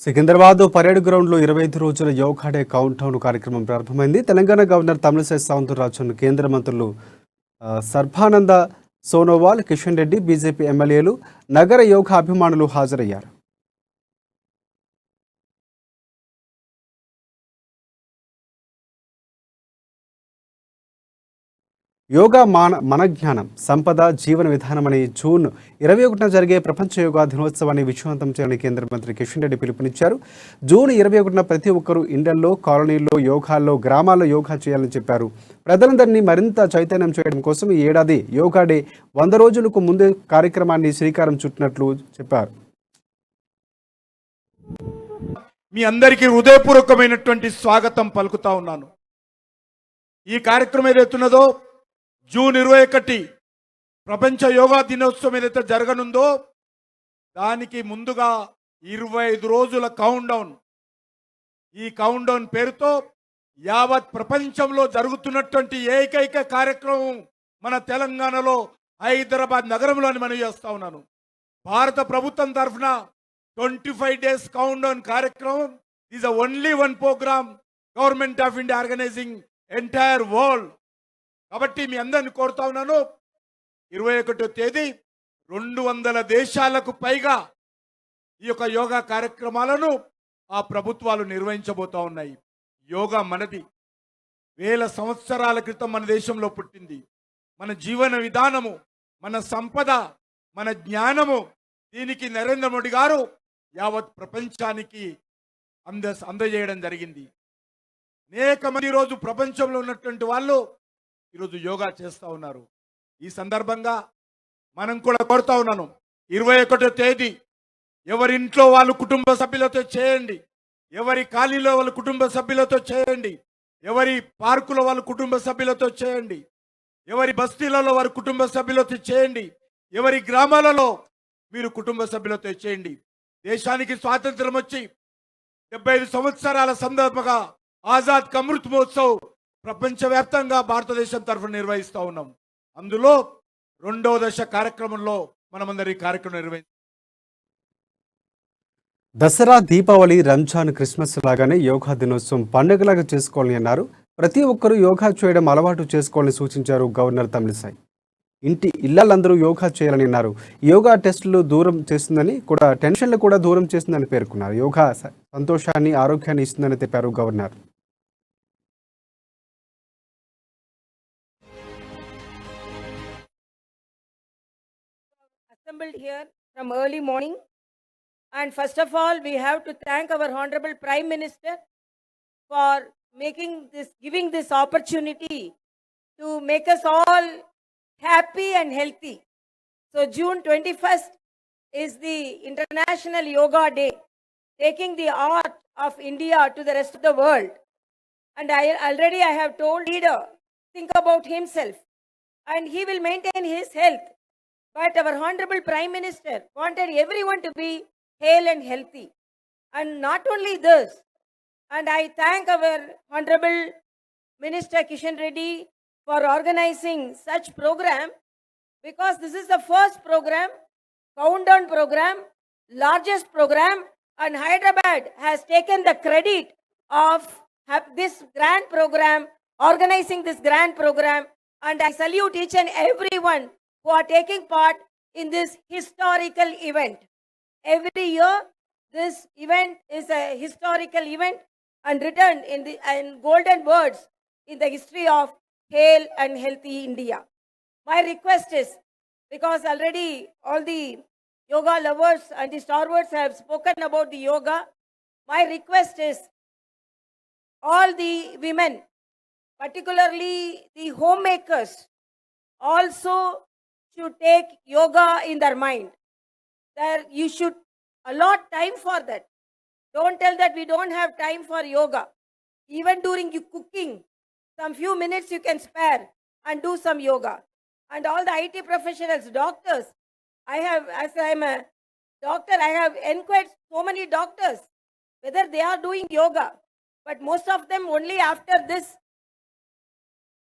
Secunderabad parade గ్రౌండ్లో 25 రోజుల yoga day count down కార్యక్రమం ప్రారంభమైంది. తెలంగాణ గవర్నర్ తమిళిసై సౌందరరాజన్, కేంద్ర మంత్రులు సర్బానంద సోనోవాల్, కిషన్ రెడ్డి, బీజేపీ ఎమ్మెల్యేలు, నగర యోగా అభిమానులు హాజరయ్యారు. యోగా మన జ్ఞానం, సంపద, జీవన విధానమని జూన్ 21న జరిగే ప్రపంచ యోగా దినోత్సవాన్ని విజయవంతం చేయాలని కేంద్ర మంత్రి కిషన్ రెడ్డి పిలుపునిచ్చారు. జూన్ 21న ప్రతి ఒక్కరూ ఇండ్లల్లో, కాలనీల్లో, యోగాల్లో, గ్రామాల్లో యోగా చేయాలని చెప్పారు. ప్రజలందరినీ మరింత చైతన్యం చేయడం కోసం ఈ ఏడాది యోగా డే 100 రోజులకు ముందే కార్యక్రమాన్ని శ్రీకారం చుట్టినట్లు చెప్పారు. మీ అందరికీ హృదయపూర్వకమైనటువంటి స్వాగతం పలుకుతా ఉన్నాను. ఈ కార్యక్రమం ఏదైతున్నదో జూన్ 21 ప్రపంచ యోగా దినోత్సవం ఏదైతే జరగనుందో దానికి ముందుగా 25 రోజుల కౌంట్ డౌన్, ఈ కౌంట్ డౌన్ పేరుతో యావత్ ప్రపంచంలో జరుగుతున్నటువంటి ఏకైక కార్యక్రమం మన తెలంగాణలో హైదరాబాద్ నగరంలోని మనం చేస్తా ఉన్నాను. భారత ప్రభుత్వం తరఫున 25 days కౌంట్ డౌన్ కార్యక్రమం is only one programme government of India organizing entire world. కాబట్టి మీ అందరిని కోరుతా ఉన్నాను, 21వ తేదీ 200 దేశాలకు పైగా ఈ యొక్క యోగా కార్యక్రమాలను ఆ ప్రభుత్వాలు నిర్వహించబోతా ఉన్నాయి. యోగా మనది, వేల సంవత్సరాల క్రితం మన దేశంలో పుట్టింది. మన జీవన విధానము, మన సంపద, మన జ్ఞానము, దీనికి నరేంద్ర మోడీ గారు యావత్ ప్రపంచానికి అందజేయడం జరిగింది. అనేక మంది ఈరోజు ప్రపంచంలో ఉన్నటువంటి వాళ్ళు ఈరోజు యోగా చేస్తూ ఉన్నారు. ఈ సందర్భంగా మనం కూడా కోరుతా ఉన్నాను, 21వ తేదీ ఎవరింట్లో వాళ్ళు కుటుంబ సభ్యులతో చేయండి, ఎవరి కాలనీలో వాళ్ళు కుటుంబ సభ్యులతో చేయండి, ఎవరి పార్కులో వాళ్ళు కుటుంబ సభ్యులతో చేయండి, ఎవరి బస్తీలలో వారి కుటుంబ సభ్యులతో చేయండి, ఎవరి గ్రామాలలో మీరు కుటుంబ సభ్యులతో చేయండి. దేశానికి స్వాతంత్రం వచ్చి 75 సంవత్సరాల సందర్భంగా ఆజాద్ కా అమృత్ మహోత్సవ్ ప్రపంచవ్యాప్తంగా భారతదేశం తరఫున నిర్వహిస్తూ ఉన్నాం. అందులో 2వ దశ కార్యక్రమంలో మనమందరి కార్యక్రమం నిర్వహిస్తాం. దసరా, దీపావళి, రంజాన్, క్రిస్మస్ లాగానే యోగా దినోత్సవం పండుగలాగా చేసుకోవాలని అన్నారు. ప్రతి ఒక్కరూ యోగా చేయడం అలవాటు చేసుకోవాలని సూచించారు గవర్నర్ తమిళిసై. ఇళ్లందరూ యోగా చేయాలని అన్నారు. యోగా టెస్టులు దూరం చేస్తుందని కూడా, టెన్షన్లు కూడా దూరం చేస్తుందని పేర్కొన్నారు. యోగా సంతోషాన్ని, ఆరోగ్యాన్ని ఇస్తుందని చెప్పారు governor. Assembled here from early morning, and first of all we have to thank our honorable Prime Minister for giving this opportunity to make us all happy and healthy. So June 21st is the International Yoga Day, taking the art of India to the rest of the world. And I have told leader, think about himself and he will maintain his health. But our honorable Prime Minister wanted everyone to be hale and healthy. And not only this, and I thank our honorable Minister Kishan Reddy for organizing such program, because this is the first program, countdown program, largest program, and Hyderabad has taken the credit of this grand program, organizing this grand program, and I salute each and everyone who are taking part in this historical event. Every year, this event is a historical event and written in golden words in the history of hale and healthy India. My request is, because already all the yoga lovers and the stalwarts have spoken about the yoga, my request is all the women, particularly the homemakers, also should take yoga in their mind. That you should allot time for that. Don't tell that we don't have time for yoga. Even during cooking, some few minutes you can spare and do some yoga. And all the IT professionals, doctors, as I am a doctor, I have inquired so many doctors whether they are doing yoga. But most of them only after this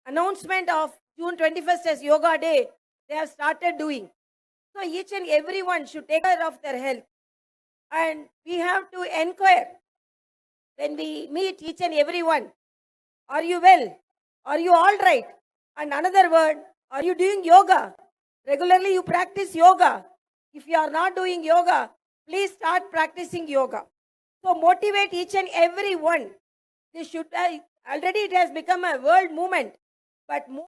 announcement of June 21st as Yoga Day, they have started doing. So each and everyone should take care of their health. And we have to inquire when we meet each and everyone. Are you well? Are you all right? And another word, are you doing yoga? Regularly you practice yoga. If you are not doing yoga, please start practicing yoga. So motivate each and every one. This should already it has become a world movement, but